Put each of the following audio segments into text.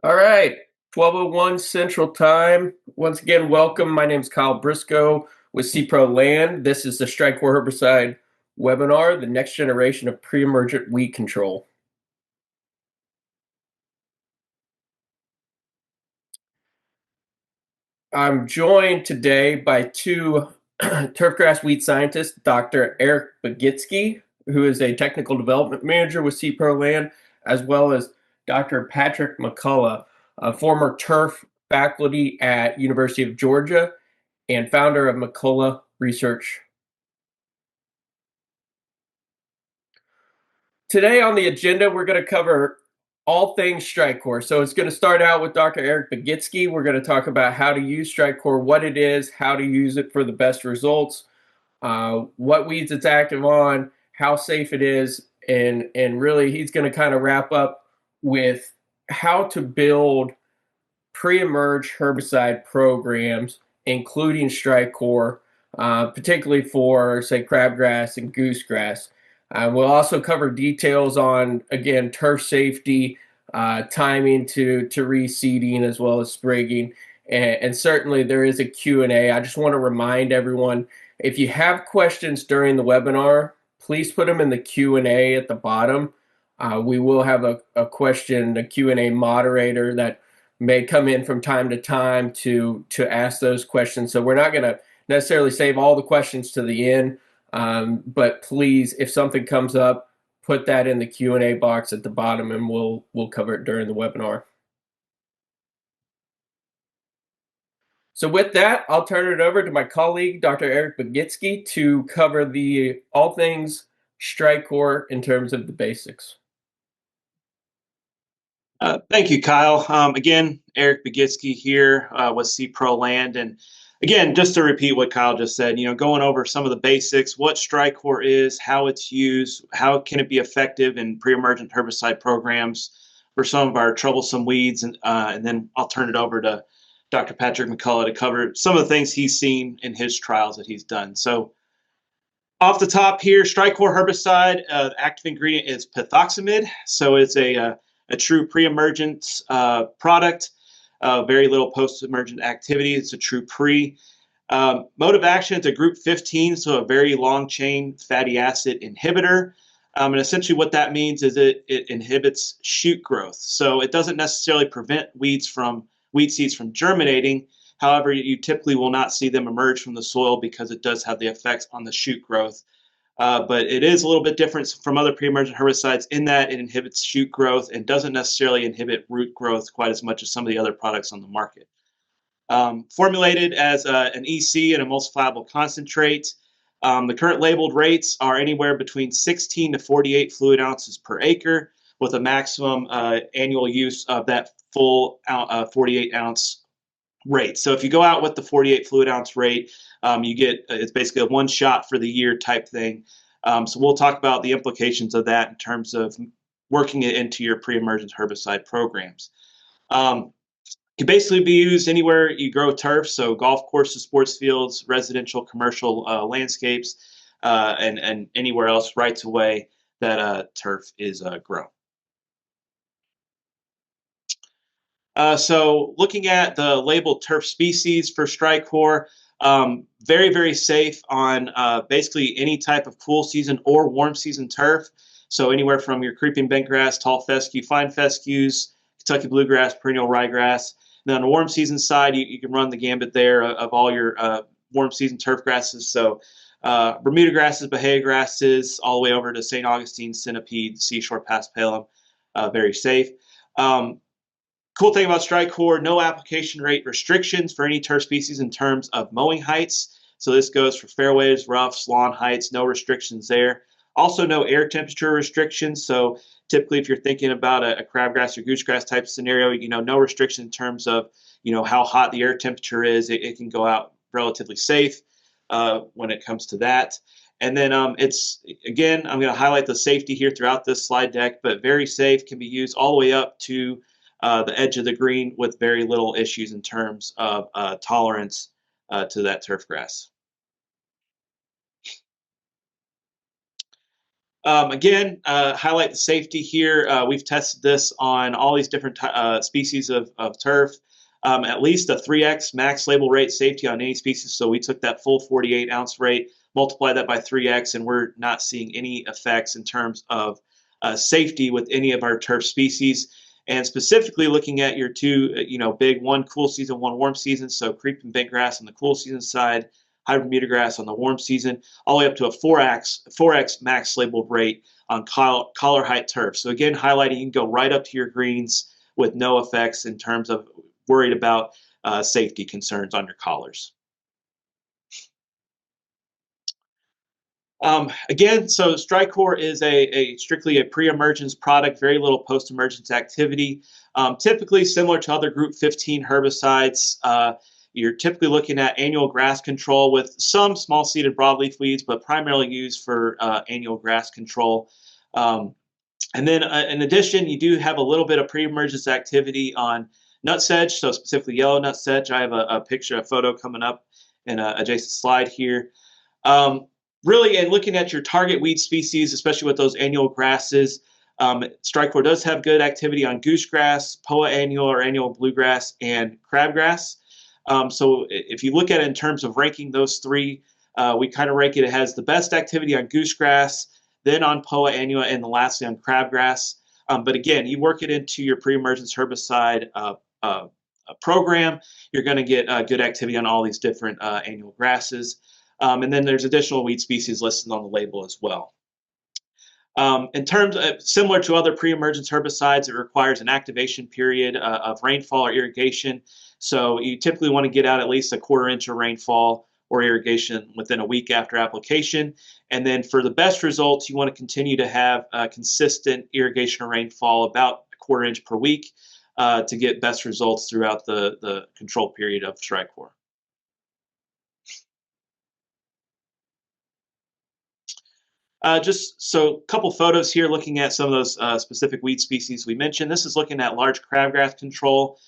All right, 12:01 Central Time. Once again, welcome. My name is Kyle Briscoe with SEPRO Land. This is the StriCore herbicide webinar, the next generation of pre-emergent weed control. I'm joined today by two turfgrass weed scientists, Dr. Eric Bagitsky, who is a technical development manager with SEPRO Land, as well as Dr. Patrick McCullough, a former turf faculty at University of Georgia and founder of McCullough Research. Today on the agenda, we're going to cover all things StriCore. So it's going to start out with Dr. Eric Bagitsky. We're going to talk about how to use StriCore, what it is, how to use it for the best results, what weeds it's active on, how safe it is, and really he's going to kind of wrap up with how to build pre-emerge herbicide programs, including StriCore, particularly for, say, crabgrass and goosegrass. We'll also cover details on, again, turf safety, timing to reseeding, as well as sprigging. And certainly there is a Q&A. I just want to remind everyone, if you have questions during the webinar, please put them in the Q&A at the bottom. We will have a Q&A moderator that may come in from time to time to ask those questions. So we're not going to necessarily save all the questions to the end, but please, if something comes up, put that in the Q&A box at the bottom, and we'll cover it during the webinar. So with that, I'll turn it over to my colleague, Dr. Eric Bagitsky, to cover the all things StriCore in terms of the basics. Thank you, Kyle. Again, Eric Bagitsky here with SEPRO Land. And again, just to repeat what Kyle just said, going over some of the basics, what StriCore is, how it's used, how can it be effective in pre-emergent herbicide programs for some of our troublesome weeds. And then I'll turn it over to Dr. Patrick McCullough to cover some of the things he's seen in his trials that he's done. So off the top here, StriCore herbicide, the active ingredient is pithoxamide. So it's a true pre-emergent product, very little post-emergent activity. It's a true pre. Mode of action, it's a group 15, so a very long-chain fatty acid inhibitor. And essentially what that means is it inhibits shoot growth. So it doesn't necessarily prevent weed seeds from germinating. However, you typically will not see them emerge from the soil because it does have the effects on the shoot growth. But it is a little bit different from other pre-emergent herbicides in that it inhibits shoot growth and doesn't necessarily inhibit root growth quite as much as some of the other products on the market. Formulated as an EC, an emulsifiable concentrate, the current labeled rates are anywhere between 16 to 48 fluid ounces per acre, with a maximum annual use of that full 48 ounce rate. So if you go out with the 48 fluid ounce rate, you get it's basically a one shot for the year type thing. So we'll talk about the implications of that in terms of working it into your pre-emergent herbicide programs. Can basically be used anywhere you grow turf, so golf courses, sports fields, residential, commercial landscapes, and anywhere else rights away that turf is grown. So looking at the labeled turf species for StriCore, very, very safe on basically any type of cool season or warm season turf. So anywhere from your creeping bentgrass, tall fescue, fine fescues, Kentucky bluegrass, perennial ryegrass. And then on the warm season side, you can run the gambit there of all your warm season turf grasses. So Bermuda grasses, Bahia grasses, all the way over to St. Augustine, centipede, seashore paspalum, very safe. Cool thing about StriCore, no application rate restrictions for any turf species in terms of mowing heights. So this goes for fairways, roughs, lawn heights, no restrictions there. Also no air temperature restrictions. So typically if you're thinking about a crabgrass or goosegrass type scenario, no restriction in terms of, how hot the air temperature is. It can go out relatively safe when it comes to that. And then it's, again, I'm going to highlight the safety here throughout this slide deck, but very safe, can be used all the way up to the edge of the green with very little issues in terms of tolerance to that turf grass. Again, highlight the safety here. We've tested this on all these different species of turf. At least a 3x max label rate safety on any species. So we took that full 48 ounce rate, multiplied that by 3x, and we're not seeing any effects in terms of safety with any of our turf species. And specifically looking at your two, big, one cool season, one warm season. So creeping bentgrass on the cool season side, hybrid mutagrass on the warm season, all the way up to a 4x max labeled rate on collar height turf. So again, highlighting, you can go right up to your greens with no effects in terms of worried about safety concerns on your collars. Again, so StriCore is strictly a pre-emergence product, very little post-emergence activity. Typically similar to other group 15 herbicides, you're typically looking at annual grass control with some small-seeded broadleaf weeds, but primarily used for annual grass control. And then in addition, you do have a little bit of pre-emergence activity on nutsedge, so specifically yellow nutsedge. I have a photo coming up in an adjacent slide here. Really, and looking at your target weed species, especially with those annual grasses, StriCore does have good activity on goosegrass, poa annual or annual bluegrass, and crabgrass. So if you look at it in terms of ranking those three, we kind of rank it. It has the best activity on goosegrass, then on poa annua, and then lastly on crabgrass. But again, you work it into your pre-emergence herbicide program, you're going to get good activity on all these different annual grasses. And then there's additional weed species listed on the label as well. In terms of, similar to other pre-emergence herbicides, it requires an activation period of rainfall or irrigation. So you typically want to get out at least a 1/4 inch of rainfall or irrigation within a week after application. And then for the best results, you want to continue to have consistent irrigation or rainfall about a 1/4 inch per week to get best results throughout the control period of StriCore. Just so a couple photos here looking at some of those specific weed species we mentioned. This is looking at large crabgrass control.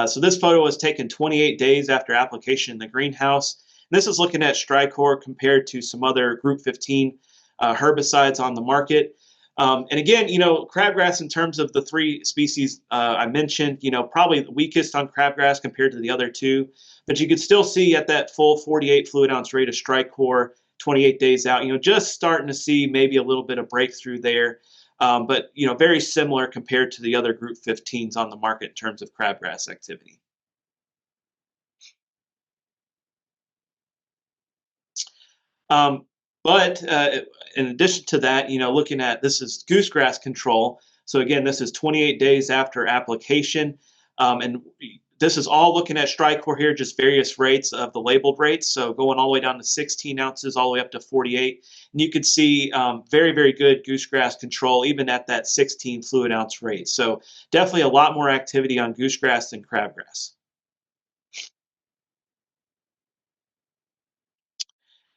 So this photo was taken 28 days after application in the greenhouse. And this is looking at StriCore compared to some other Group 15 herbicides on the market. And again, crabgrass in terms of the three species I mentioned, probably the weakest on crabgrass compared to the other two. But you could still see at that full 48 fluid ounce rate of StriCore 28 days out, just starting to see maybe a little bit of breakthrough there. But, very similar compared to the other Group 15s on the market in terms of crabgrass activity. But in addition to that, looking at this is goosegrass control. So again, this is 28 days after application. And this is all looking at StriCore here, just various rates of the labeled rates. So going all the way down to 16 ounces, all the way up to 48. And you can see very, very good goosegrass control, even at that 16 fluid ounce rate. So definitely a lot more activity on goosegrass than crabgrass.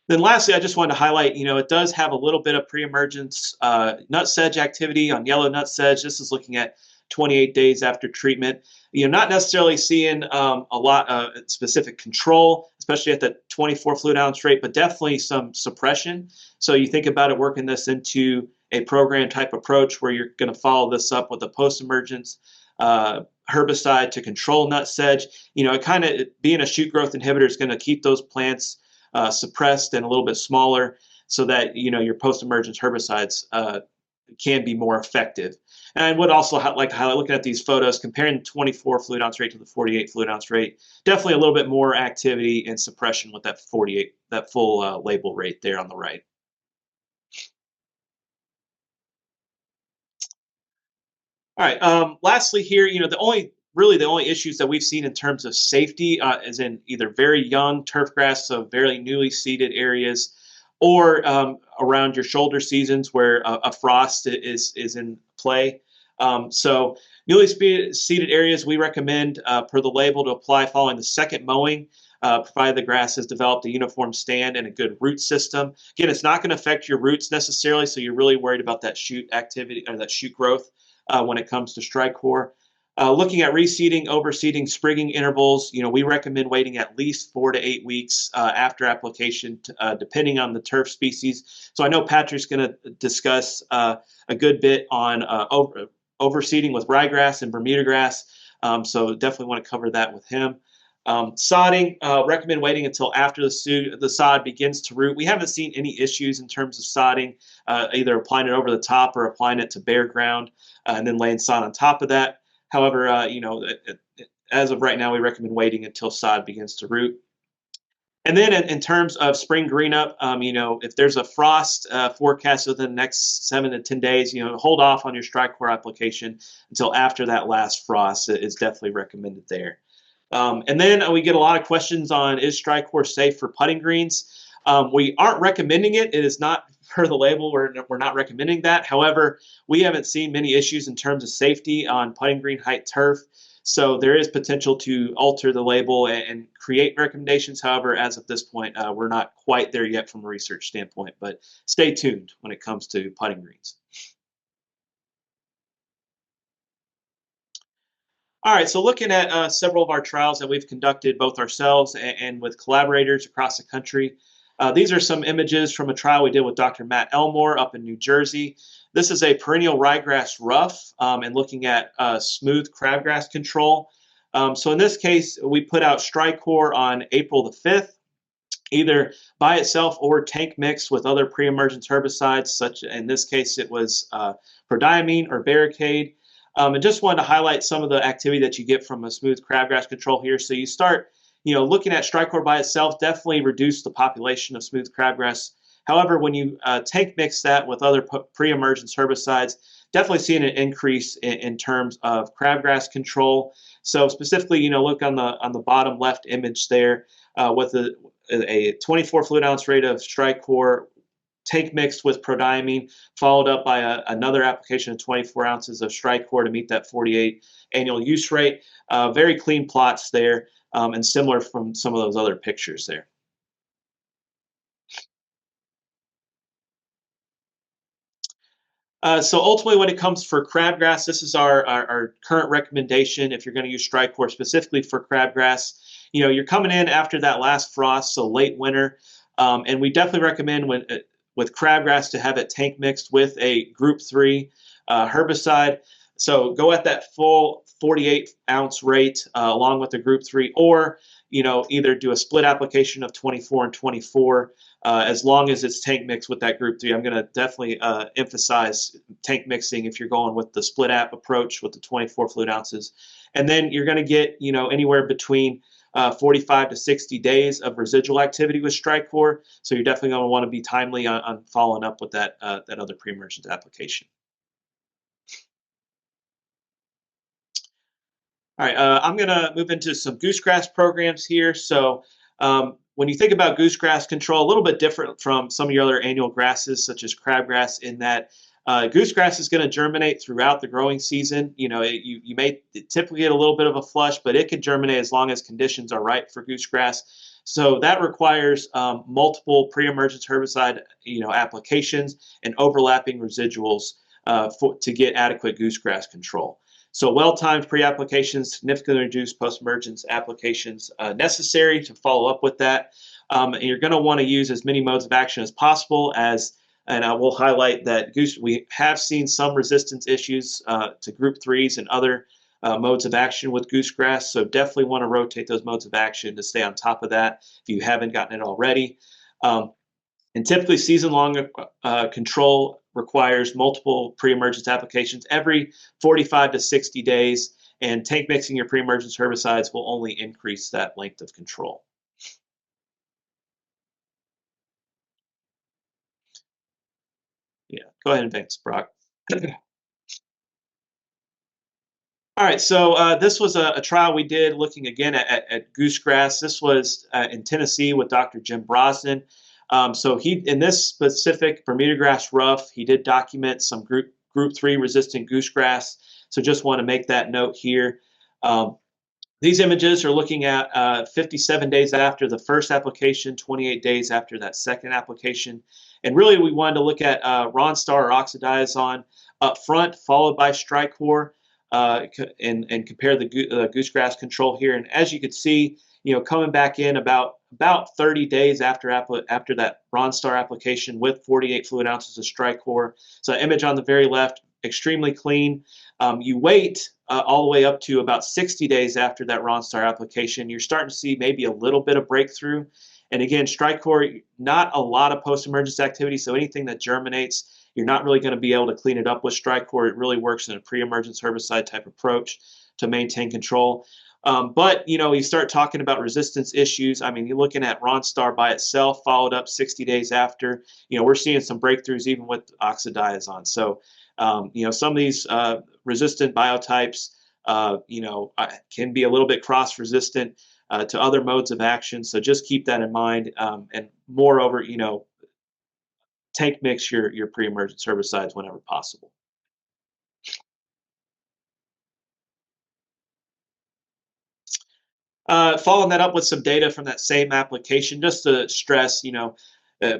Then lastly, I just wanted to highlight, it does have a little bit of pre-emergence nutsedge activity on yellow nutsedge. This is looking at 28 days after treatment. Not necessarily seeing a lot of specific control, especially at the 24 fluid ounce rate, but definitely some suppression. So you think about it working this into a program type approach where you're going to follow this up with a post-emergence herbicide to control nutsedge. It kind of being a shoot growth inhibitor is going to keep those plants suppressed and a little bit smaller so that your post-emergence herbicides can be more effective. And I would also like to highlight, looking at these photos, comparing the 24 fluid ounce rate to the 48 fluid ounce rate, definitely a little bit more activity and suppression with that 48, that full label rate there on the right. All right. Lastly, here, the only issues that we've seen in terms of safety is in either very young turf grass, so very newly seeded areas, or around your shoulder seasons where a frost is in play. So newly seeded areas, we recommend per the label to apply following the second mowing, provided the grass has developed a uniform stand and a good root system. Again, it's not going to affect your roots necessarily, so you're really worried about that shoot activity or that shoot growth when it comes to StriCore. Looking at reseeding, overseeding, sprigging intervals, we recommend waiting at least 4 to 8 weeks after application, depending on the turf species. So I know Patrick's going to discuss a good bit on overseeding with ryegrass and Bermuda grass. So definitely want to cover that with him. Sodding, recommend waiting until after the sod begins to root. We haven't seen any issues in terms of sodding, either applying it over the top or applying it to bare ground and then laying sod on top of that. However, as of right now, we recommend waiting until sod begins to root. And then in terms of spring green up, if there's a frost forecast within the next 7 to 10 days, hold off on your StriCore application until after that last frost is definitely recommended there. And then we get a lot of questions on, is StriCore safe for putting greens? We aren't recommending it. It is not per the label. We're not recommending that. However, we haven't seen many issues in terms of safety on putting green height turf. So there is potential to alter the label and create recommendations. However, as of this point, we're not quite there yet from a research standpoint, but stay tuned when it comes to putting greens. All right, so looking at several of our trials that we've conducted both ourselves and with collaborators across the country, these are some images from a trial we did with Dr. Matt Elmore up in New Jersey. This is a perennial ryegrass rough and looking at smooth crabgrass control. So in this case, we put out StriCore on April the 5th, either by itself or tank mixed with other pre-emergent herbicides, such in this case it was prodiamine or barricade. And just wanted to highlight some of the activity that you get from a smooth crabgrass control here. So you start, looking at StriCore by itself, definitely reduce the population of smooth crabgrass. However, when you tank mix that with other pre-emergence herbicides, definitely seeing an increase in terms of crabgrass control. So specifically, look on the bottom left image there with a 24 fluid ounce rate of StriCore tank mixed with prodiamine, followed up by another application of 24 ounces of StriCore to meet that 48 annual use rate. Very clean plots there, and similar from some of those other pictures there. So ultimately, when it comes for crabgrass, this is our current recommendation if you're going to use StriCore specifically for crabgrass. You're coming in after that last frost, so late winter, and we definitely recommend with crabgrass to have it tank mixed with a group 3 herbicide. So go at that full 48 ounce rate along with the group 3, or either do a split application of 24 and 24 as long as it's tank mixed with that group 3. I'm going to definitely emphasize tank mixing if you're going with the split app approach with the 24 fluid ounces. And then you're going to get anywhere between 45 to 60 days of residual activity with StriCore. So you're definitely going to want to be timely on following up with that other pre-emergent application. All right, I'm going to move into some goosegrass programs here. So when you think about goosegrass control, a little bit different from some of your other annual grasses, such as crabgrass, in that goosegrass is going to germinate throughout the growing season. You may typically get a little bit of a flush, but it can germinate as long as conditions are right for goosegrass. So that requires multiple pre-emergence herbicide applications and overlapping residuals to get adequate goosegrass control. So well-timed pre-applications significantly reduce post-emergence applications necessary to follow up with that. And you're going to want to use as many modes of action as possible, and I will highlight that we have seen some resistance issues to group 3s and other modes of action with goosegrass, so definitely want to rotate those modes of action to stay on top of that if you haven't gotten it already. And typically season-long control requires multiple pre-emergence applications every 45 to 60 days, and tank mixing your pre-emergence herbicides will only increase that length of control. Yeah, go ahead and advance, Brock. All right, so this was a trial we did looking again at goosegrass. This was in Tennessee with Dr. Jim Brosnan. So he, in this specific Bermuda grass rough, he did document some group 3 resistant goosegrass. So just want to make that note here. These images are looking at 57 days after the first application, 28 days after that second application. And really we wanted to look at Ronstar or oxidizon up front, followed by StriCore. and compare the goosegrass control here. And as you can see, coming back in about 30 days after that Ronstar application with 48 fluid ounces of StriCore. So image on the very left, extremely clean. You wait all the way up to about 60 days after that Ronstar application. You're starting to see maybe a little bit of breakthrough. And again, StriCore, not a lot of post-emergence activity, so anything that germinates, you're not really going to be able to clean it up with StriCore. It really works in a pre-emergence herbicide type approach to maintain control. But you start talking about resistance issues. I mean, you're looking at Ronstar by itself, followed up 60 days after. We're seeing some breakthroughs even with oxadiazone. So, some of these resistant biotypes, can be a little bit cross-resistant to other modes of action. So just keep that in mind. And moreover, tank mix your pre-emergence herbicides whenever possible. Following that up with some data from that same application, just to stress,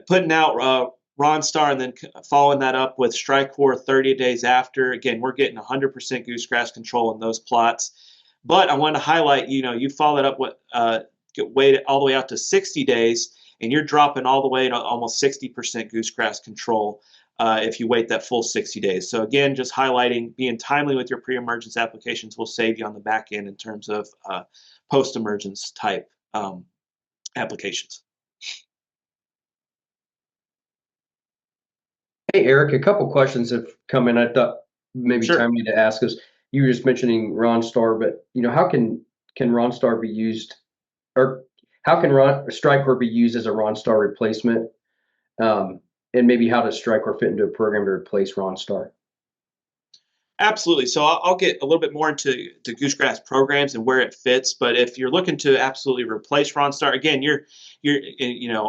putting out Ronstar and then following that up with StriCore 30 days after. Again, we're getting 100% goosegrass control in those plots. But I want to highlight, you follow that up with wait all the way out to 60 days, and you're dropping all the way to almost 60% goosegrass control if you wait that full 60 days. So again, just highlighting being timely with your pre-emergence applications will save you on the back end in terms of post-emergence type applications. Hey, Eric, a couple questions have come in. I thought maybe Sure. timely to ask us. You were just mentioning Ronstar, but how can Ronstar be used, or how can StriCore be used as a Ronstar replacement? And maybe how does StriCore fit into a program to replace Ronstar? Absolutely. So I'll get a little bit more into goosegrass programs and where it fits. But if you're looking to absolutely replace Ronstar, again, you're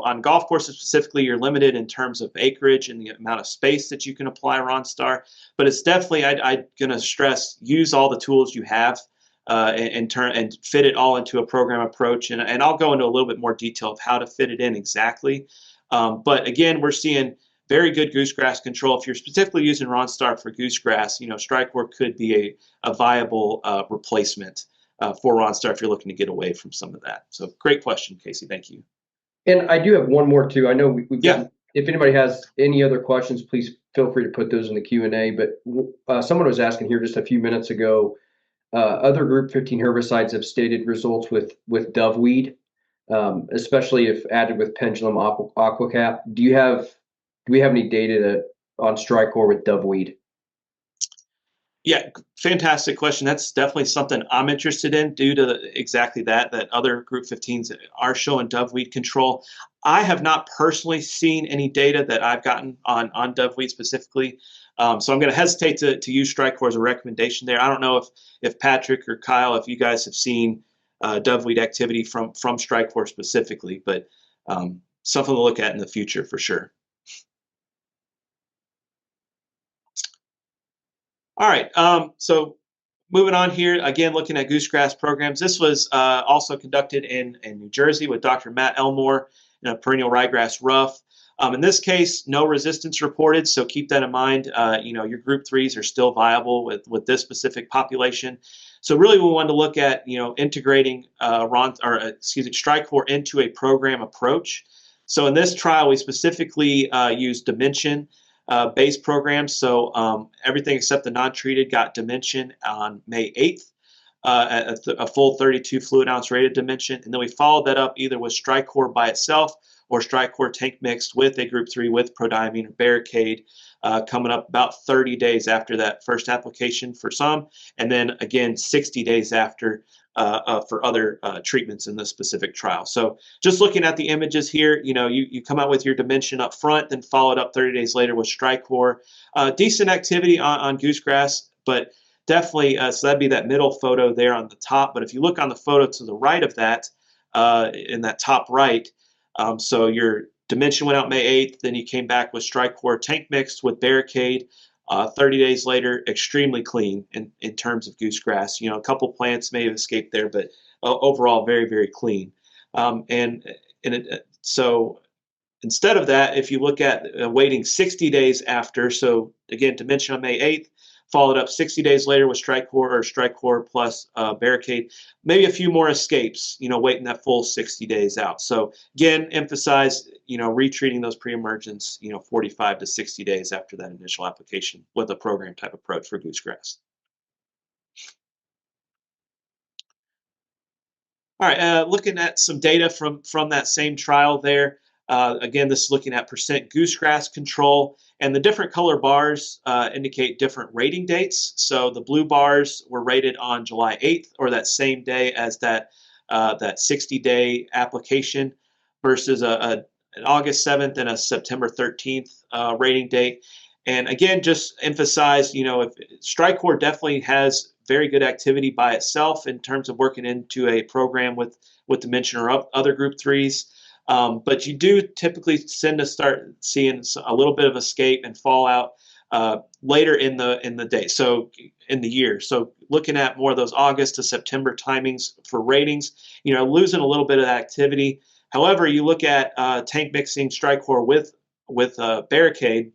on golf courses specifically, you're limited in terms of acreage and the amount of space that you can apply Ronstar. But it's definitely I'm going to stress use all the tools you have and fit it all into a program approach. And I'll go into a little bit more detail of how to fit it in exactly. But again, we're seeing very good goosegrass control. If you're specifically using Ronstar for goosegrass, StriCore could be a viable replacement for Ronstar if you're looking to get away from some of that. So great question, Casey. Thank you. And I do have one more too. I know we've Yeah. got, if anybody has any other questions, please feel free to put those in the Q&A. But someone was asking here just a few minutes ago, other Group 15 herbicides have stated results with doveweed, especially if added with Pendulum Aquacap. Do we have any data on StriCore with doveweed? Yeah, fantastic question. That's definitely something I'm interested in due to exactly that other Group 15s are showing doveweed control. I have not personally seen any data that I've gotten on doveweed specifically. So I'm going to hesitate to use StriCore as a recommendation there. I don't know if Patrick or Kyle, if you guys have seen doveweed activity from StriCore specifically, but something to look at in the future for sure. All right, so moving on here, again, looking at goosegrass programs. This was also conducted in New Jersey with Dr. Matt Elmore in a perennial ryegrass rough. In this case, no resistance reported, so keep that in mind. Your group 3s are still viable with this specific population. So really we wanted to look at, integrating StriCore into a program approach. So in this trial, we specifically used dimension base programs. So everything except the non-treated got dimension on May 8th, a full 32 fluid ounce rated dimension. And then we followed that up either with StriCore by itself or StriCore tank mixed with a group 3 with prodiamine or barricade, coming up about 30 days after that first application for some, and then again 60 days after for other treatments in this specific trial. So just looking at the images here, you come out with your dimension up front, then followed up 30 days later with StriCore. Decent activity on goosegrass, but definitely, so that'd be that middle photo there on the top. But if you look on the photo to the right of that, in that top right, so your dimension went out May 8th, then you came back with StriCore tank mixed with barricade. 30 days later, extremely clean in terms of goosegrass. A couple plants may have escaped there, but overall very, very clean. So instead of that, if you look at waiting 60 days after, so again, dimension on May 8th, followed up 60 days later with StriCore or StriCore plus Barricade, maybe a few more escapes, waiting that full 60 days out. So again, emphasize, retreating those pre-emergents, 45 to 60 days after that initial application with a program type approach for goosegrass. All right, looking at some data from that same trial there. Again, this is looking at percent goosegrass control, and the different color bars indicate different rating dates. So the blue bars were rated on July 8th, or that same day as that 60-day application, versus an August 7th and a September 13th rating date. And again, just emphasize, if StriCore definitely has very good activity by itself in terms of working into a program with Dimension or other Group 3s. But you do typically tend to start seeing a little bit of escape and fallout later in the day, so in the year. So looking at more of those August to September timings for ratings, losing a little bit of activity. However, you look at tank mixing StriCore with Barricade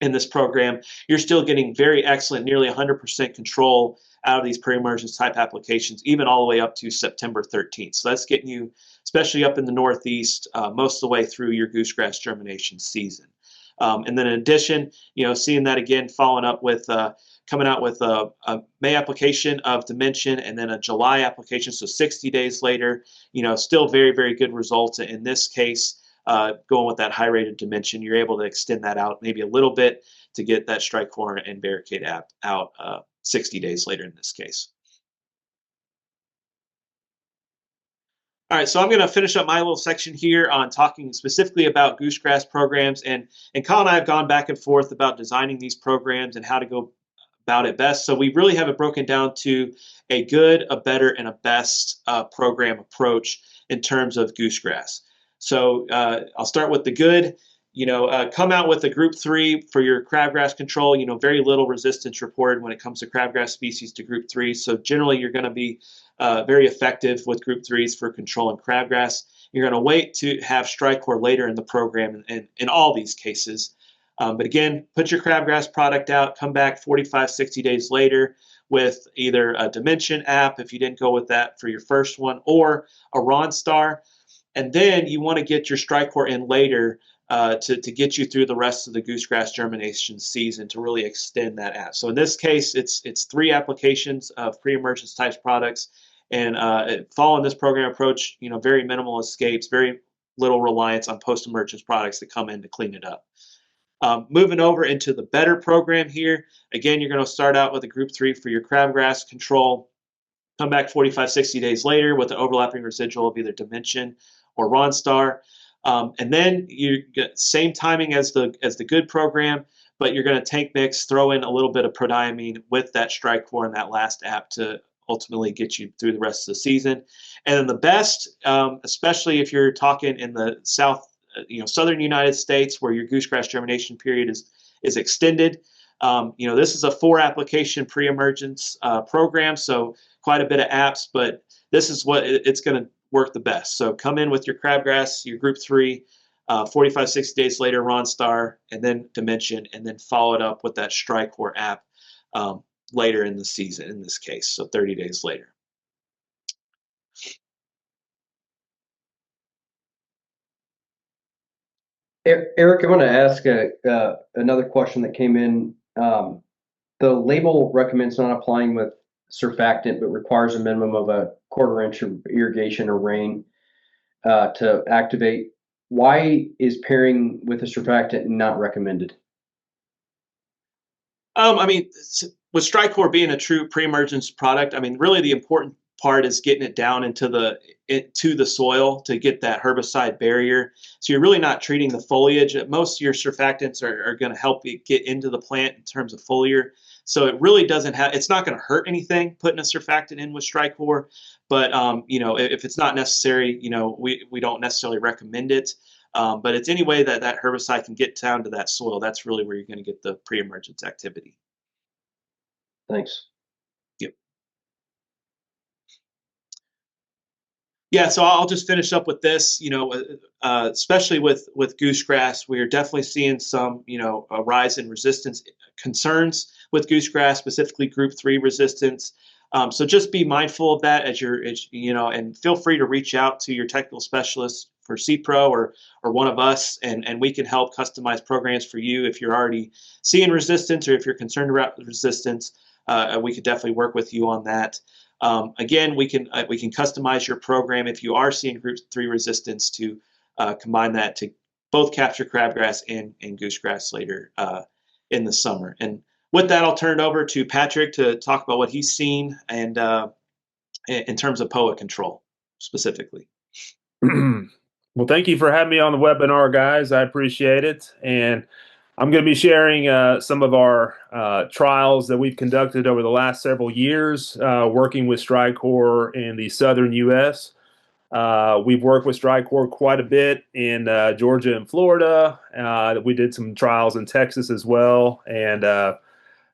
in this program, you're still getting very excellent, nearly 100% control out of these pre-emergence type applications, even all the way up to September 13th. So that's getting you, especially up in the Northeast, most of the way through your goosegrass germination season. And then in addition, seeing that again, following up with coming out with a May application of Dimension and then a July application, so 60 days later, still very, very good results. In this case, going with that high-rated Dimension, you're able to extend that out maybe a little bit to get that StriCore and Barricade app out 60 days later in this case. All right, so I'm going to finish up my little section here on talking specifically about goosegrass programs. And Kyle and I have gone back and forth about designing these programs and how to go about it best. So we really have it broken down to a good, a better, and a best program approach in terms of goosegrass. So I'll start with the good. Come out with a Group 3 for your crabgrass control. Very little resistance reported when it comes to crabgrass species to Group 3. So generally, you're going to be very effective with Group 3s for controlling crabgrass. You're going to wait to have StriCore later in the program in all these cases. But again, put your crabgrass product out, come back 45, 60 days later with either a Dimension app, if you didn't go with that for your first one, or a Ronstar. And then you want to get your StriCore in later to get you through the rest of the goosegrass germination season to really extend that app. So in this case, it's 3 applications of pre-emergence types products, and following this program approach, very minimal escapes, very little reliance on post-emergence products that come in to clean it up. Moving over into the better program here, again, you're going to start out with a Group 3 for your crabgrass control. Come back 45, 60 days later with an overlapping residual of either Dimension or Ronstar. And then you get same timing as the good program, but you're going to tank mix, throw in a little bit of prodiamine with that StriCore and that last app to ultimately get you through the rest of the season. And then the best, especially if you're talking in the southern United States where your goosegrass germination period is extended. This is a 4 application pre-emergence program, so quite a bit of apps, but this is what it's going to work the best. So come in with your crabgrass, your Group 3, 45, 60 days later, Ronstar, and then Dimension, and then follow it up with that StriCore app later in the season, in this case, so 30 days later. Eric, I want to ask another question that came in. The label recommends not applying with surfactant, but requires a minimum of a 1/4 inch of irrigation or rain to activate. Why is pairing with a surfactant not recommended? With StriCore being a true pre-emergence product, really the important part is getting it down into the soil to get that herbicide barrier. So you're really not treating the foliage. Most of your surfactants are going to help it get into the plant in terms of foliar. So it really doesn't it's not going to hurt anything putting a surfactant in with StriCore. But if it's not necessary, we don't necessarily recommend it. But it's any way that herbicide can get down to that soil. That's really where you're going to get the pre-emergence activity. Thanks. Yep. Yeah, so I'll just finish up with this. Especially with goosegrass, we are definitely seeing some, a rise in resistance concerns with goosegrass, specifically Group 3 resistance. So just be mindful of that and feel free to reach out to your technical specialist for SEPRO or one of us, and we can help customize programs for you if you're already seeing resistance or if you're concerned about resistance. We could definitely work with you on that. Again, we can customize your program if you are seeing Group 3 resistance to combine that to both capture crabgrass and goosegrass later in the summer. And with that, I'll turn it over to Patrick to talk about what he's seen and in terms of POA control specifically. Well, thank you for having me on the webinar, guys. I appreciate it. And I'm going to be sharing some of our trials that we've conducted over the last several years working with StriCore in the southern U.S. We've worked with StriCore quite a bit in Georgia and Florida. We did some trials in Texas as well, and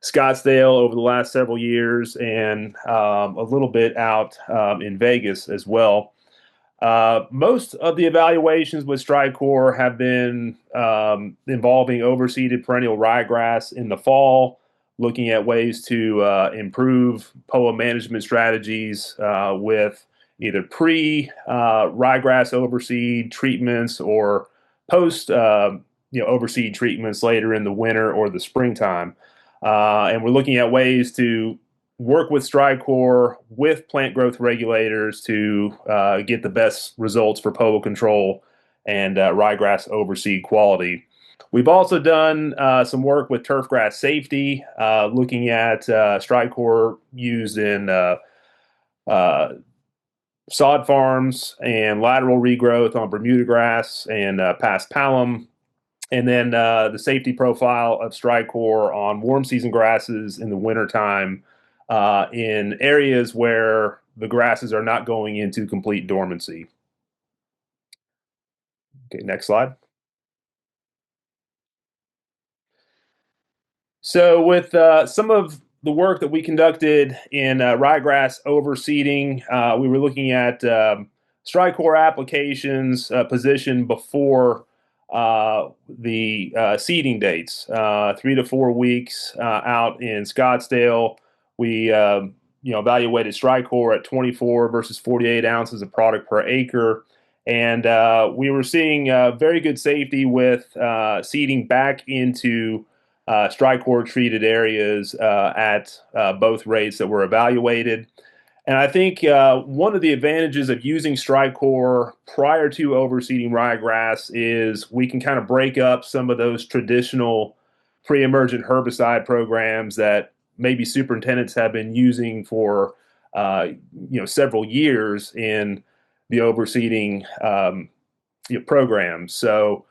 Scottsdale over the last several years, and a little bit out in Vegas as well. Most of the evaluations with StriCore have been involving overseeded perennial ryegrass in the fall, looking at ways to improve POA management strategies with either pre-ryegrass overseed treatments or post overseed treatments later in the winter or the springtime. And we're looking at ways to work with StriCore with plant growth regulators to get the best results for POA control and ryegrass overseed quality. We've also done some work with turfgrass safety, looking at StriCore used in sod farms and lateral regrowth on Bermuda grass and paspalum. And then the safety profile of StriCore on warm season grasses in the wintertime in areas where the grasses are not going into complete dormancy. Okay, next slide. So with some of the work that we conducted in ryegrass overseeding, we were looking at StriCore applications positioned before the seeding dates, 3 to 4 weeks out in Scottsdale. We evaluated StriCore at 24 versus 48 ounces of product per acre. And we were seeing very good safety with seeding back into StriCore treated areas at both rates that were evaluated. And I think one of the advantages of using StriCore prior to overseeding ryegrass is we can kind of break up some of those traditional pre-emergent herbicide programs that maybe superintendents have been using for several years in the overseeding programs. So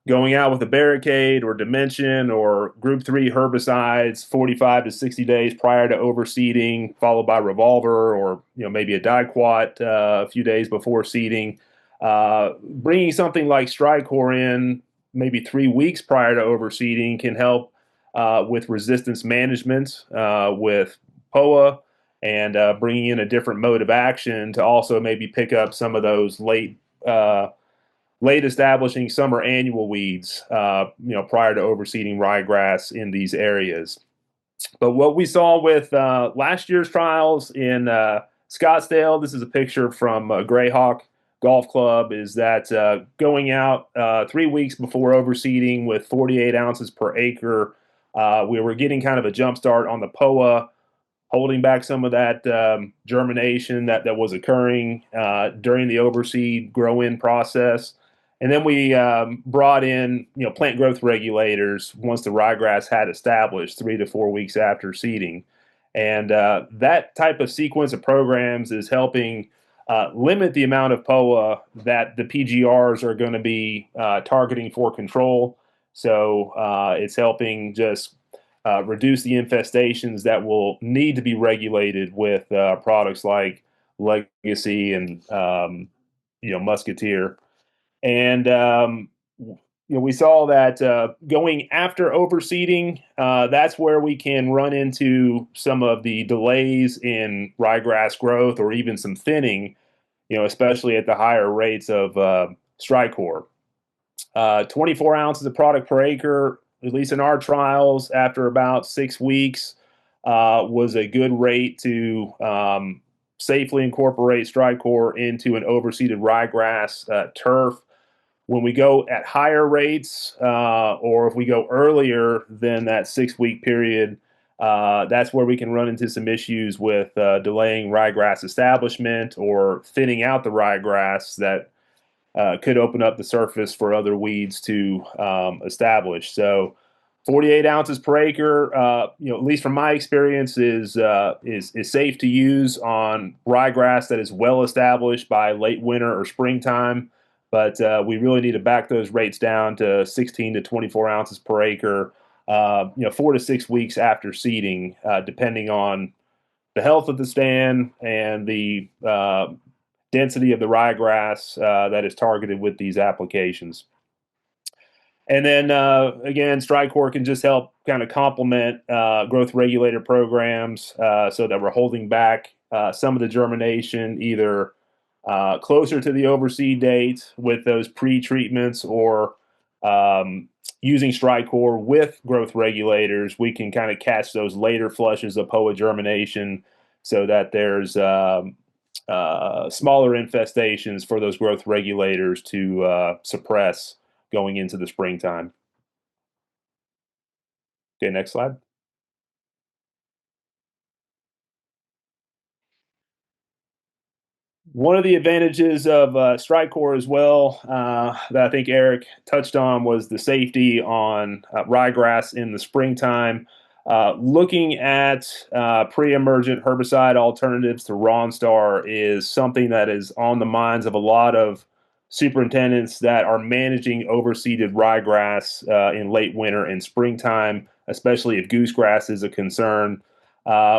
going out with a barricade or dimension or group 3 herbicides 45 to 60 days prior to overseeding, followed by revolver or maybe a diquat a few days before seeding. Bringing something like StriCore in maybe 3 weeks prior to overseeding can help with resistance management with POA, and bringing in a different mode of action to also maybe pick up some of those late establishing summer annual weeds, prior to overseeding ryegrass in these areas. But what we saw with last year's trials in Scottsdale, this is a picture from Greyhawk Golf Club, is that going out 3 weeks before overseeding with 48 ounces per acre, we were getting kind of a jump start on the POA, holding back some of that germination that was occurring during the overseed grow-in process. And then we brought in, plant growth regulators once the ryegrass had established 3 to 4 weeks after seeding. And that type of sequence of programs is helping limit the amount of POA that the PGRs are going to be targeting for control. So it's helping just reduce the infestations that will need to be regulated with products like Legacy and Musketeer. And we saw that going after overseeding, that's where we can run into some of the delays in ryegrass growth or even some thinning especially at the higher rates of StriCore. 24 ounces of product per acre, at least in our trials, after about 6 weeks, was a good rate to safely incorporate StriCore into an overseeded ryegrass turf. When we go at higher rates, or if we go earlier than that 6-week period, that's where we can run into some issues with delaying ryegrass establishment or thinning out the ryegrass that could open up the surface for other weeds to establish. So 48 ounces per acre, at least from my experience, is safe to use on ryegrass that is well established by late winter or springtime. But we really need to back those rates down to 16 to 24 ounces per acre, 4 to 6 weeks after seeding, depending on the health of the stand and the density of the ryegrass that is targeted with these applications. And then again, StriCore can just help kind of complement growth regulator programs so that we're holding back some of the germination either closer to the overseed date with those pre-treatments or using StriCore with growth regulators. We can kind of catch those later flushes of POA germination so that there's smaller infestations for those growth regulators to suppress going into the springtime. Okay, next slide. One of the advantages of StriCore as well that I think Eric touched on was the safety on ryegrass in the springtime. Looking at pre-emergent herbicide alternatives to Ronstar is something that is on the minds of a lot of superintendents that are managing overseeded ryegrass in late winter and springtime, especially if goosegrass is a concern.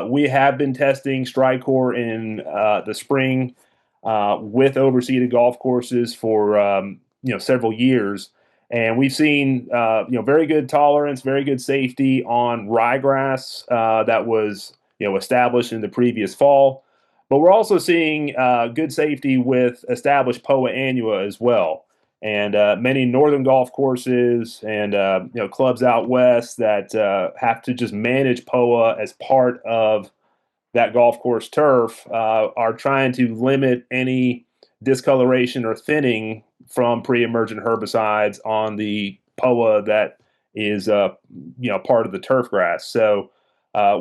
We have been testing StriCore in the spring with overseeded golf courses for several years, and we've seen very good tolerance, very good safety on ryegrass that was established in the previous fall. But we're also seeing good safety with established POA annua as well, and many northern golf courses and clubs out west that have to just manage POA as part of that golf course turf are trying to limit any discoloration or thinning from pre-emergent herbicides on the POA that is part of the turf grass. So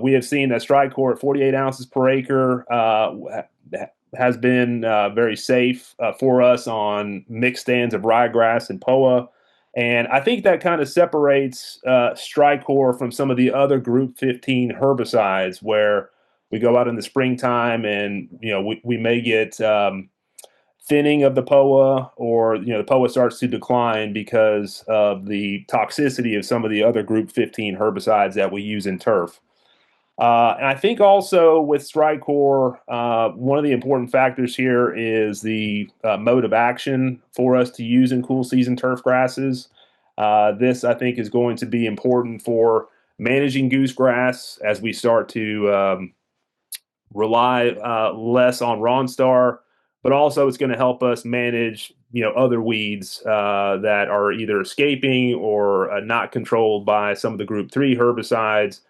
we have seen that StriCore at 48 ounces per acre has been very safe for us on mixed stands of ryegrass and POA. And I think that kind of separates StriCore from some of the other Group 15 herbicides where we go out in the springtime and we may get thinning of the POA, or the POA starts to decline because of the toxicity of some of the other Group 15 herbicides that we use in turf. And I think also with StriCore, one of the important factors here is the mode of action for us to use in cool season turf grasses. This, I think, is going to be important for managing goosegrass as we start to rely less on Ronstar, but also it's going to help us manage other weeds that are either escaping or not controlled by some of the Group 3 herbicides,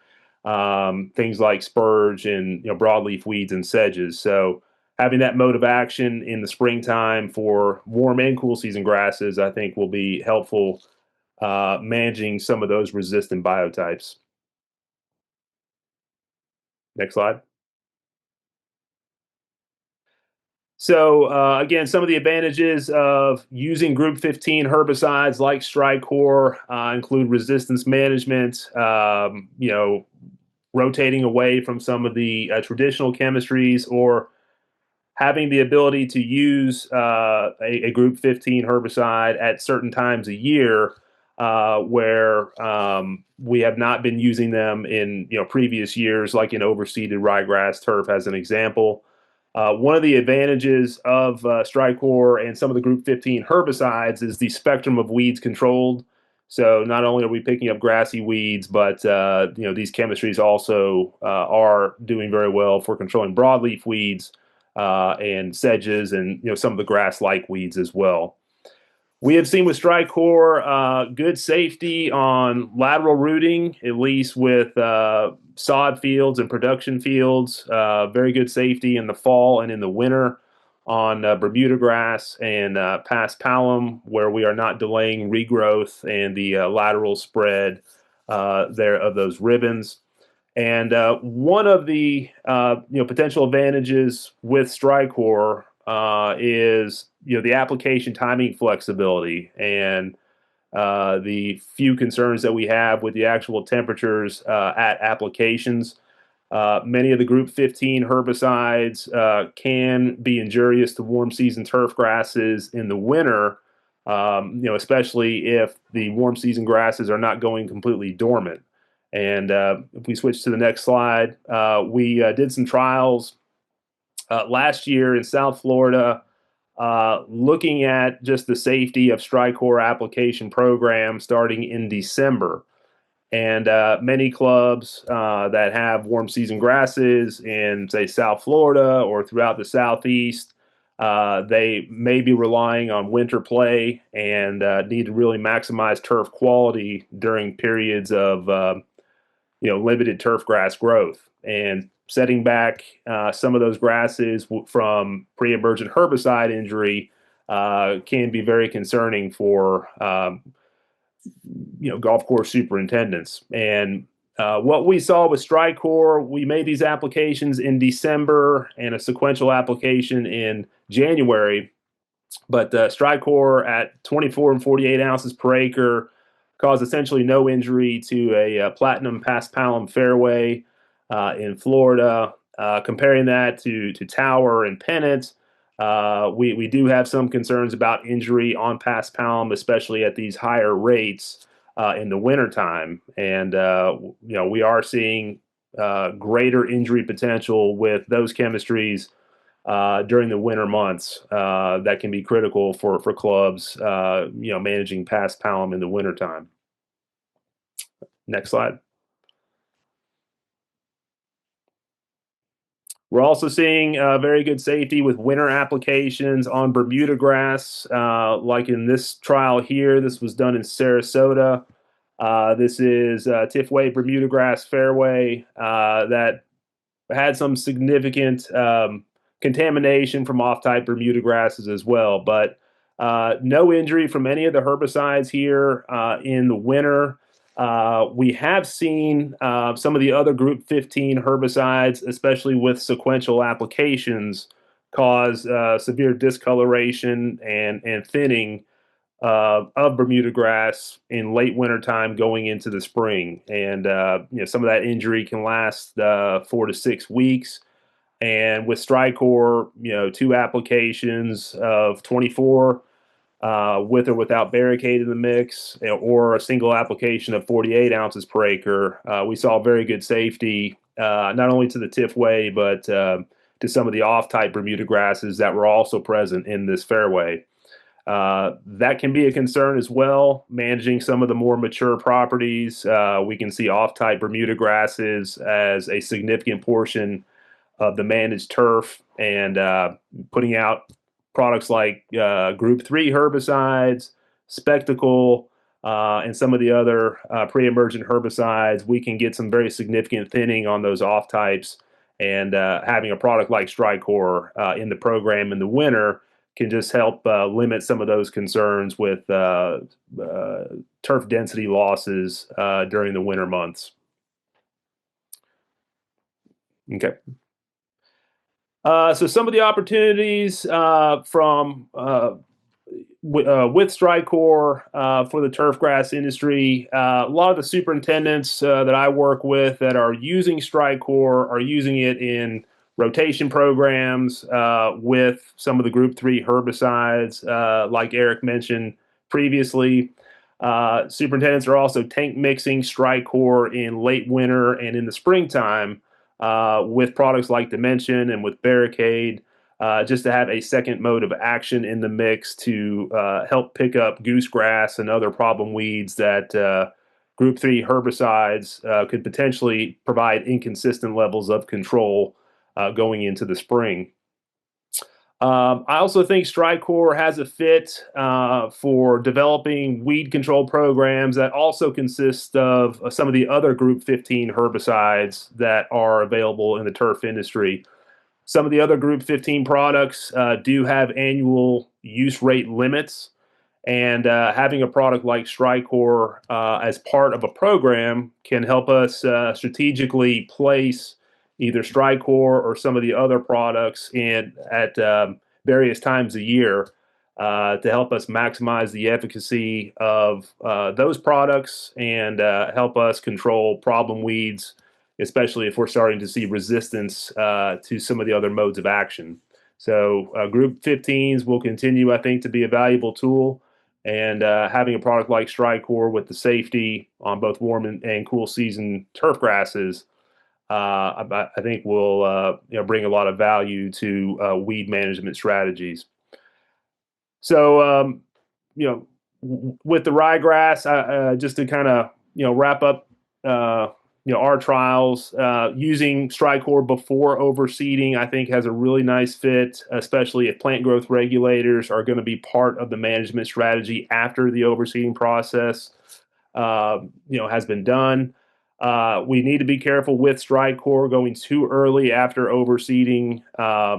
things like spurge and broadleaf weeds and sedges. So having that mode of action in the springtime for warm and cool season grasses, I think, will be helpful managing some of those resistant biotypes. Next slide. So again, some of the advantages of using Group 15 herbicides like StriCore include resistance management, rotating away from some of the traditional chemistries, or having the ability to use a Group 15 herbicide at certain times a year where we have not been using them in previous years, like in overseeded ryegrass turf as an example. One of the advantages of StriCore and some of the Group 15 herbicides is the spectrum of weeds controlled. So not only are we picking up grassy weeds, but these chemistries also are doing very well for controlling broadleaf weeds, and sedges and some of the grass-like weeds as well. We have seen with StriCore good safety on lateral rooting, at least with sod fields and production fields. Very good safety in the fall and in the winter on Bermuda grass and paspalum, where we are not delaying regrowth and the lateral spread there of those ribbons. And one of the potential advantages with StriCore is the application timing flexibility and the few concerns that we have with the actual temperatures at applications. Many of the Group 15 herbicides can be injurious to warm season turf grasses in the winter, especially if the warm season grasses are not going completely dormant. And if we switch to the next slide, we did some trials last year in South Florida, looking at just the safety of StriCore application program starting in December. And many clubs that have warm season grasses in, say, South Florida or throughout the Southeast, they may be relying on winter play and need to really maximize turf quality during periods of limited turf grass growth. And setting back some of those grasses from pre-emergent herbicide injury can be very concerning for golf course superintendents. And what we saw with StriCore, we made these applications in December and a sequential application in January. But StriCore at 24 and 48 ounces per acre caused essentially no injury to a platinum paspalum fairway in Florida. Comparing that to Tower and Pennant, we do have some concerns about injury on paspalum, especially at these higher rates in the wintertime. And, we are seeing greater injury potential with those chemistries during the winter months that can be critical for clubs, managing paspalum in the wintertime. Next slide. We're also seeing very good safety with winter applications on Bermuda grass, like in this trial here. This was done in Sarasota. This is Tifway Bermuda grass fairway that had some significant contamination from off-type Bermuda grasses as well, but no injury from any of the herbicides here in the winter. We have seen some of the other Group 15 herbicides, especially with sequential applications, cause severe discoloration and thinning of Bermuda grass in late wintertime going into the spring. And some of that injury can last 4 to 6 weeks. And with StriCore, 2 applications of 24 with or without barricade in the mix, or a single application of 48 ounces per acre, we saw very good safety, not only to the Tifway, but to some of the off-type Bermuda grasses that were also present in this fairway. That can be a concern as well, managing some of the more mature properties. We can see off-type Bermuda grasses as a significant portion of the managed turf, and putting out products like Group 3 herbicides, Spectacle, and some of the other pre-emergent herbicides, we can get some very significant thinning on those off types. And having a product like StriCore in the program in the winter can just help limit some of those concerns with turf density losses during the winter months. Okay. So some of the opportunities from with StriCore for the turfgrass industry, a lot of the superintendents that I work with that are using StriCore are using it in rotation programs with some of the Group 3 herbicides, like Eric mentioned previously. Superintendents are also tank mixing StriCore in late winter and in the springtime with products like Dimension and with Barricade, just to have a second mode of action in the mix to help pick up goosegrass and other problem weeds that Group 3 herbicides could potentially provide inconsistent levels of control going into the spring. I also think StriCore has a fit for developing weed control programs that also consist of some of the other Group 15 herbicides that are available in the turf industry. Some of the other Group 15 products do have annual use rate limits, and having a product like StriCore as part of a program can help us strategically place either StriCore or some of the other products in at various times a year to help us maximize the efficacy of those products and help us control problem weeds, especially if we're starting to see resistance to some of the other modes of action. So Group 15s will continue, I think, to be a valuable tool. And having a product like StriCore with the safety on both warm and cool season turf grasses, I think will bring a lot of value to weed management strategies. So with the ryegrass, just to kind of wrap up our trials, using StriCore before overseeding, I think has a really nice fit, especially if plant growth regulators are going to be part of the management strategy after the overseeding process has been done. We need to be careful with StriCore going too early after overseeding,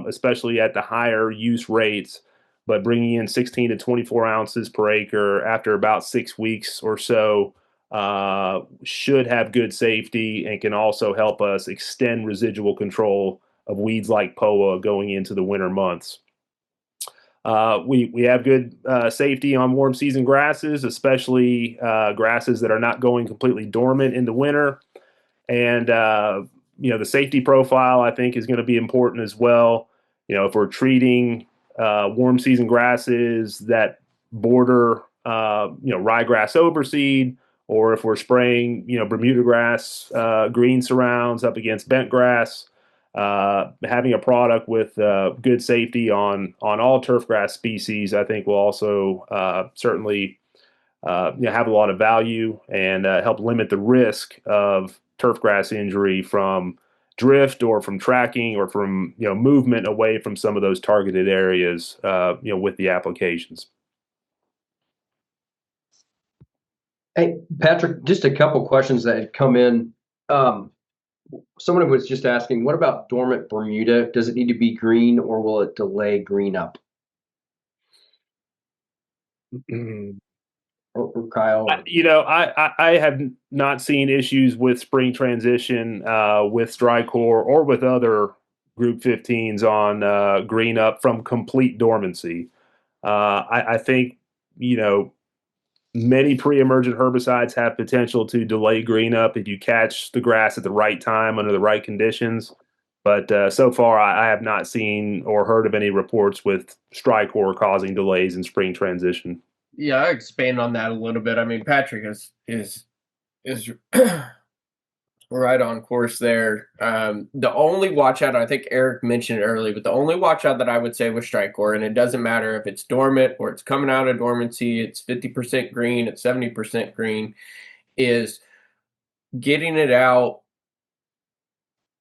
especially at the higher use rates. But bringing in 16 to 24 ounces per acre after about 6 weeks or so should have good safety and can also help us extend residual control of weeds like POA going into the winter months. We have good safety on warm season grasses, especially grasses that are not going completely dormant in the winter. And the safety profile, I think, is going to be important as well. If we're treating warm season grasses that border ryegrass overseed, or if we're spraying Bermuda grass green surrounds up against bent grass, having a product with good safety on all turfgrass species, I think will also certainly have a lot of value and help limit the risk of turfgrass injury from drift or from tracking or from movement away from some of those targeted areas with the applications. Hey, Patrick, just a couple questions that had come in. Someone was just asking, what about dormant Bermuda? Does it need to be green or will it delay green up? Or Kyle? I have not seen issues with spring transition with StriCore or with other Group 15s on green up from complete dormancy. I think, many pre-emergent herbicides have potential to delay green up if you catch the grass at the right time under the right conditions. But so far, I have not seen or heard of any reports with StriCore causing delays in spring transition. Yeah, I expand on that a little bit. I mean, Patrick is right on course there. The only watch out, I think Eric mentioned it earlier, but the only watch out that I would say with StriCore, and it doesn't matter if it's dormant or it's coming out of dormancy, it's 50% green, it's 70% green, is getting it out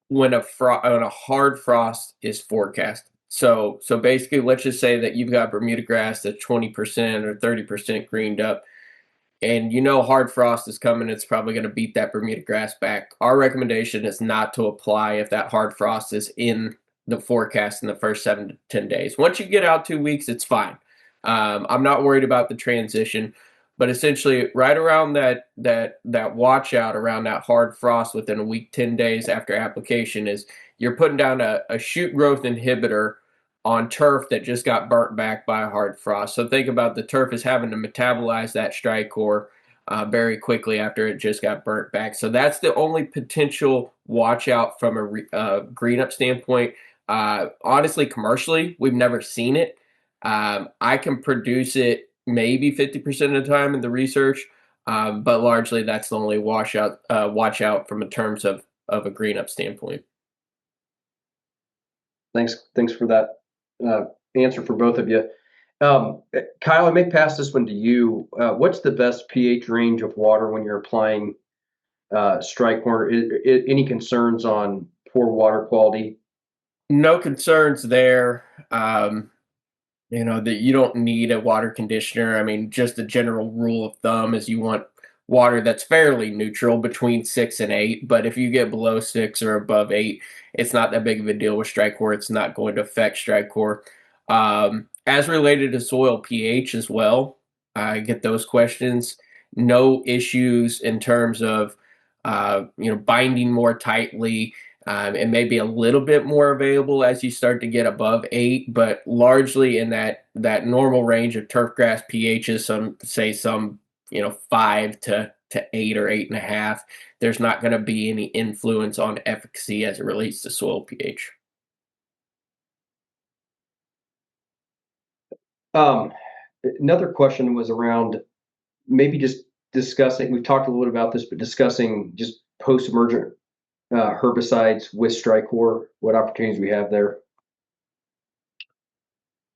when a hard frost is forecast. So basically, let's just say that you've got Bermuda grass that's 20% or 30% greened up, and hard frost is coming. It's probably going to beat that Bermuda grass back. Our recommendation is not to apply if that hard frost is in the forecast in the first 7 to 10 days. Once you get out 2 weeks, it's fine. I'm not worried about the transition, but essentially right around that watch out around that hard frost within a week, 10 days after application is you're putting down a shoot growth inhibitor on turf that just got burnt back by a hard frost. So think about the turf is having to metabolize that StriCore very quickly after it just got burnt back. So that's the only potential watch out from a green up standpoint. Honestly, commercially, we've never seen it. I can produce it maybe 50% of the time in the research, but largely that's the only watch out from in terms of a green up standpoint. Thanks for that answer for both of you. Kyle, I may pass this one to you. What's the best pH range of water when you're applying StriCore? Any concerns on poor water quality? No concerns there. That you don't need a water conditioner. I mean, just a general rule of thumb is you want water that's fairly neutral between 6 and 8. But if you get below 6 or above 8, it's not that big of a deal with StriCore. It's not going to affect StriCore. As related to soil pH as well, I get those questions. No issues in terms of binding more tightly. It may be a little bit more available as you start to get above 8, but largely in that normal range of turfgrass pHs. Some 5 to 8 or 8.5. There's not going to be any influence on efficacy as it relates to soil pH. Another question was around maybe just discussing. We've talked a little bit about this, but discussing just post-emergent herbicides with StriCore, what opportunities we have there.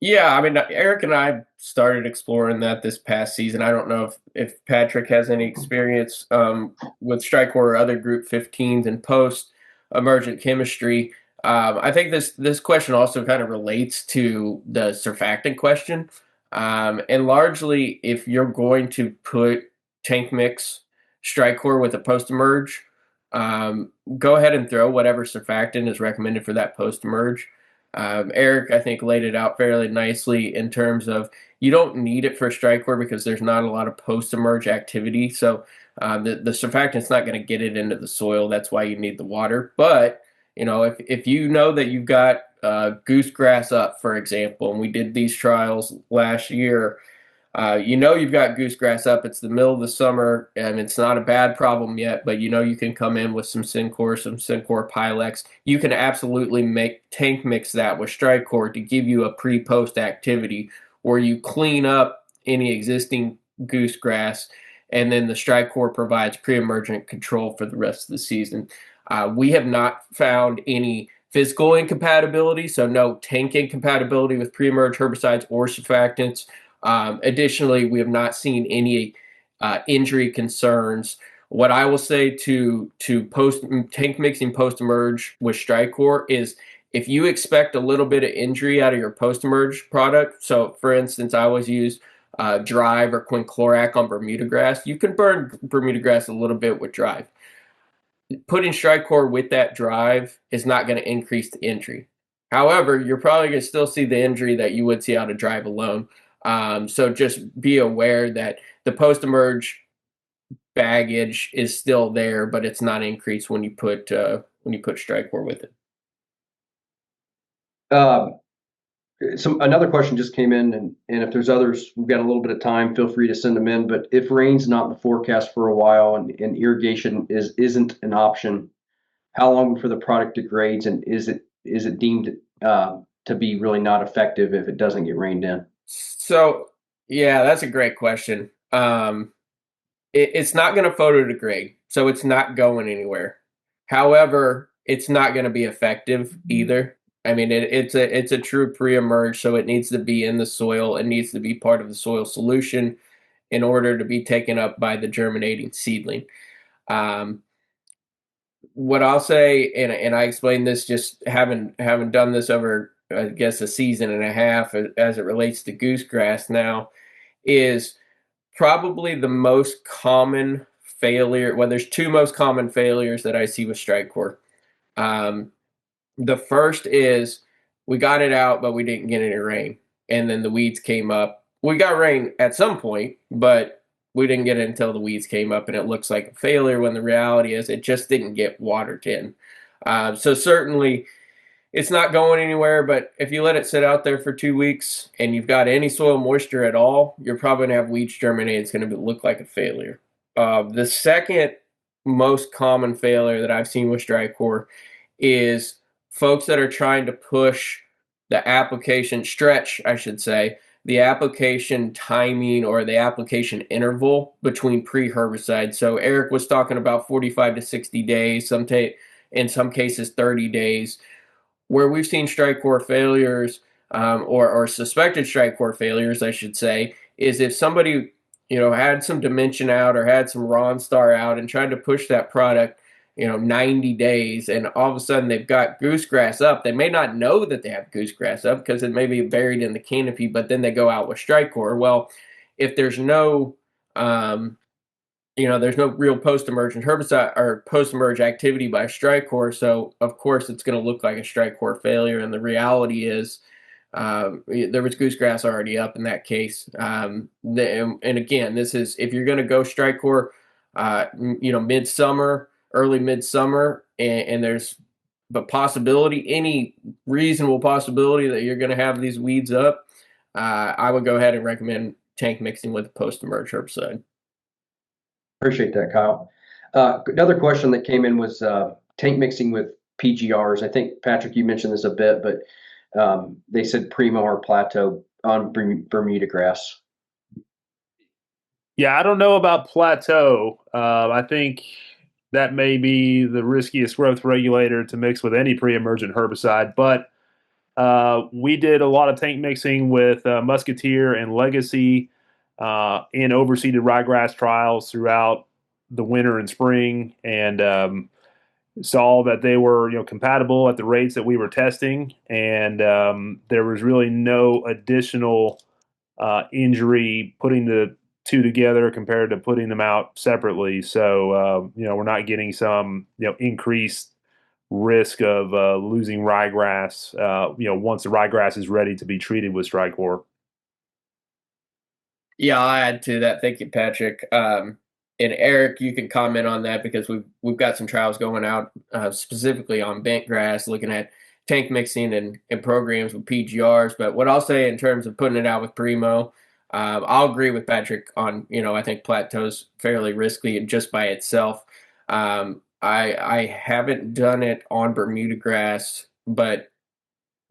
Yeah, I mean, Eric and I started exploring that this past season. I don't know if Patrick has any experience with StriCore or other Group 15s and post emergent chemistry. I think this question also kind of relates to the surfactant question. And largely, if you're going to put tank mix StriCore with a post emerge, go ahead and throw whatever surfactant is recommended for that post emerge. Eric, I think, laid it out fairly nicely in terms of you don't need it for StriCore because there's not a lot of post-emerge activity. So the surfactant's not going to get it into the soil. That's why you need the water. But, if you know that you've got goosegrass up, for example, and we did these trials last year, you've got goosegrass up. It's the middle of the summer, and it's not a bad problem yet, but you can come in with some Syncor Pilex. You can absolutely tank mix that with StriCore to give you a pre-post activity where you clean up any existing goosegrass, and then the StriCore provides pre-emergent control for the rest of the season. We have not found any physical incompatibility, so no tank incompatibility with pre-emerge herbicides or surfactants. Additionally, we have not seen any injury concerns. What I will say to post tank mixing post emerge with StriCore is if you expect a little bit of injury out of your post emerge product. So, for instance, I always use Drive or quinclorac on Bermuda grass. You can burn Bermuda grass a little bit with Drive. Putting StriCore with that Drive is not going to increase the injury. However, you're probably going to still see the injury that you would see out of Drive alone. So just be aware that the post-emerge baggage is still there, but it's not increased when you put StriCore with it. Another question just came in, and if there's others, we've got a little bit of time. Feel free to send them in. But if rain's not in the forecast for a while and irrigation isn't an option, how long before the product degrades, and is it deemed to be really not effective if it doesn't get rained in? So, yeah, that's a great question. It's not going to photodegrade, so it's not going anywhere. However, it's not going to be effective either. I mean, it's a true pre-emerge, so it needs to be in the soil. It needs to be part of the soil solution in order to be taken up by the germinating seedling. What I'll say, and I explained this just having done this over, I guess, a season and a half as it relates to goosegrass now, is probably the most common failure. Well, there's two most common failures that I see with StriCore. The first is we got it out, but we didn't get any rain, and then the weeds came up. We got rain at some point, but we didn't get it until the weeds came up, and it looks like a failure when the reality is it just didn't get watered in. So certainly it's not going anywhere, but if you let it sit out there for 2 weeks and you've got any soil moisture at all, you're probably going to have weeds germinate. It's going to look like a failure. The second most common failure that I've seen with StriCore is folks that are trying to push the application, stretch, I should say, the application timing or the application interval between pre-herbicide. So Eric was talking about 45 to 60 days, in some cases 30 days. Where we've seen StriCore failures, or suspected StriCore failures, I should say, is if somebody had some dimension out or had some Ronstar out and tried to push that product, 90 days, and all of a sudden they've got goosegrass up. They may not know that they have goosegrass up because it may be buried in the canopy, but then they go out with StriCore. Well, if there's no there's no real post-emergent herbicide or post-emerge activity by StriCore, so of course it's going to look like a StriCore failure. And the reality is, there was goosegrass already up in that case. And again, this is if you're going to go StriCore, midsummer, early midsummer, and there's the possibility, any reasonable possibility that you're going to have these weeds up, I would go ahead and recommend tank mixing with a post-emerge herbicide. Appreciate that, Kyle. Another question that came in was tank mixing with PGRs. I think, Patrick, you mentioned this a bit, but they said Primo or Plateau on Bermuda grass. Yeah, I don't know about Plateau. I think that may be the riskiest growth regulator to mix with any pre-emergent herbicide, but we did a lot of tank mixing with Musketeer and Legacy in overseeded ryegrass trials throughout the winter and spring, and saw that they were compatible at the rates that we were testing, and there was really no additional injury putting the two together compared to putting them out separately. So we're not getting some increased risk of losing ryegrass once the ryegrass is ready to be treated with StriCore. Yeah, I'll add to that. Thank you, Patrick. And Eric, you can comment on that because we've got some trials going out specifically on bent grass, looking at tank mixing and programs with PGRs. But what I'll say in terms of putting it out with Primo, I'll agree with Patrick on, I think Plateau's fairly risky just by itself. I haven't done it on Bermuda grass, but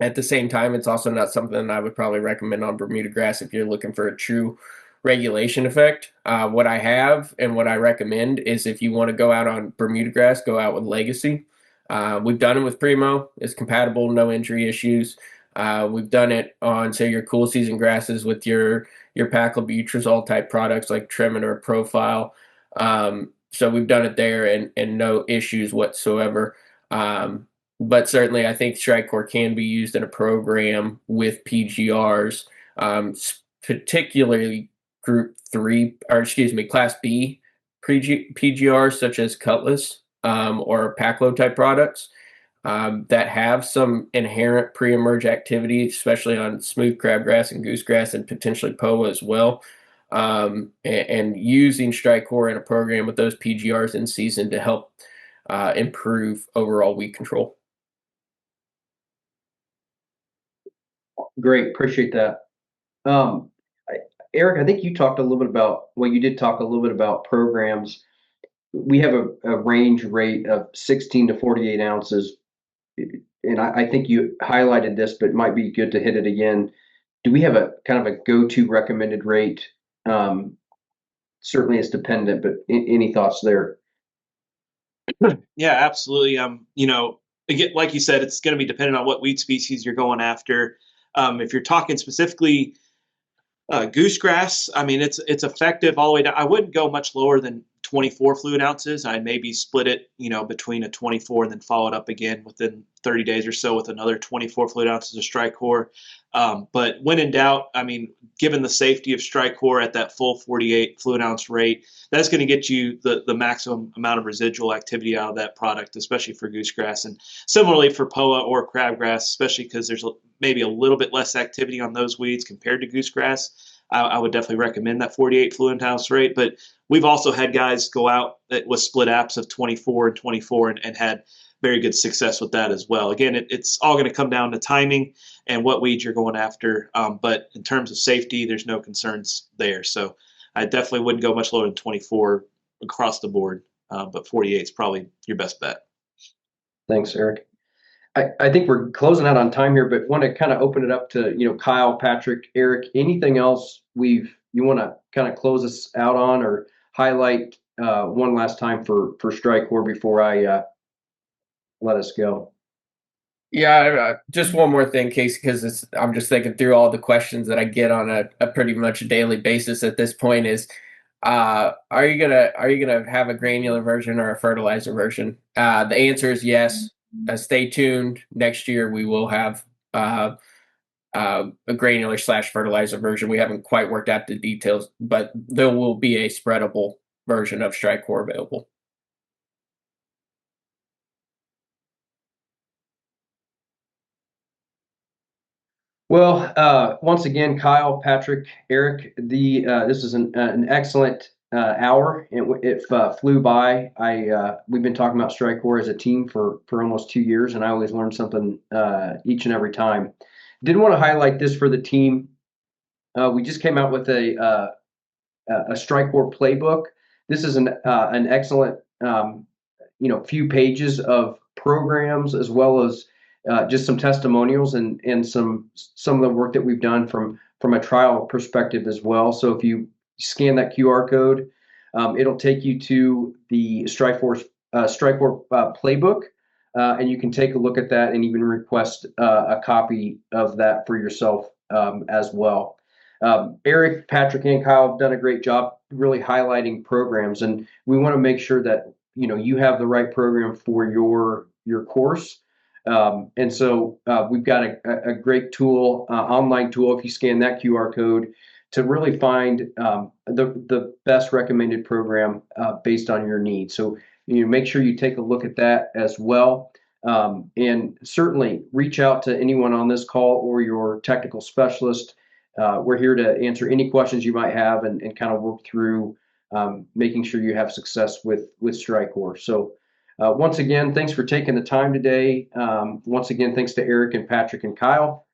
at the same time, it's also not something I would probably recommend on Bermuda grass if you're looking for a true regulation effect. What I have and what I recommend is if you want to go out on Bermuda grass, go out with Legacy. We've done it with Primo. It's compatible, no injury issues. We've done it on, say, your cool season grasses with your paclobutrazole type products like Tremin or Profile. So we've done it there and no issues whatsoever. But certainly, I think StriCore can be used in a program with PGRs, particularly Group 3, or excuse me, Class B PGRs, such as Cutlass or Paclo type products that have some inherent pre-emerge activity, especially on smooth crabgrass and goosegrass and potentially POA as well. And using StriCore in a program with those PGRs in season to help improve overall weed control. Great, appreciate that. Eric, I think you talked a little bit about, you did talk a little bit about programs. We have a range rate of 16 to 48 ounces. And I think you highlighted this, but it might be good to hit it again. Do we have a kind of a go-to recommended rate? Certainly it's dependent, but any thoughts there? Yeah, absolutely. Again, like you said, it's going to be dependent on what weed species you're going after. If you're talking specifically goosegrass, I mean, it's effective all the way down. I wouldn't go much lower than 24 fluid ounces. I'd maybe split it, between a 24 and then follow it up again within 30 days or so with another 24 fluid ounces of StriCore. But when in doubt, I mean, given the safety of StriCore at that full 48 fluid ounce rate, that's going to get you the maximum amount of residual activity out of that product, especially for goosegrass. And similarly for POA or crabgrass, especially because there's maybe a little bit less activity on those weeds compared to goosegrass, I would definitely recommend that 48 fluid ounce rate. But we've also had guys go out with split apps of 24 and 24 and had very good success with that as well. Again, it's all going to come down to timing and what weeds you're going after. But in terms of safety, there's no concerns there. So I definitely wouldn't go much lower than 24 across the board. But 48 is probably your best bet. Thanks, Eric. I think we're closing out on time here, but want to kind of open it up to, Kyle, Patrick, Eric, anything else you want to kind of close us out on or highlight one last time for StriCore before I let us go? Yeah, just one more thing, Casey, because I'm just thinking through all the questions that I get on a pretty much daily basis at this point is Are you gonna have a granular version or a fertilizer version? The answer is yes. Stay tuned. Next year we will have a granular / fertilizer version. We haven't quite worked out the details, but there will be a spreadable version of StriCore available. Well, once again, Kyle, Patrick, Eric, this is an excellent hour. It flew by. We've been talking about StriCore as a team for almost 2 years, and I always learn something each and every time. Did want to highlight this for the team. We just came out with a StriCore playbook. This is an excellent few pages of programs, as well as just some testimonials and some of the work that we've done from a trial perspective as well. So if you scan that QR code, it'll take you to the StriCore playbook, and you can take a look at that and even request a copy of that for yourself as well. Eric, Patrick, and Kyle have done a great job really highlighting programs, and we want to make sure that you have the right program for your course. And so we've got a great tool, online tool, if you scan that QR code, to really find the best recommended program based on your needs. So make sure you take a look at that as well. And certainly reach out to anyone on this call or your technical specialist. We're here to answer any questions you might have and kind of work through making sure you have success with StriCore. So once again, thanks for taking the time today. Once again, thanks to Eric and Patrick and Kyle.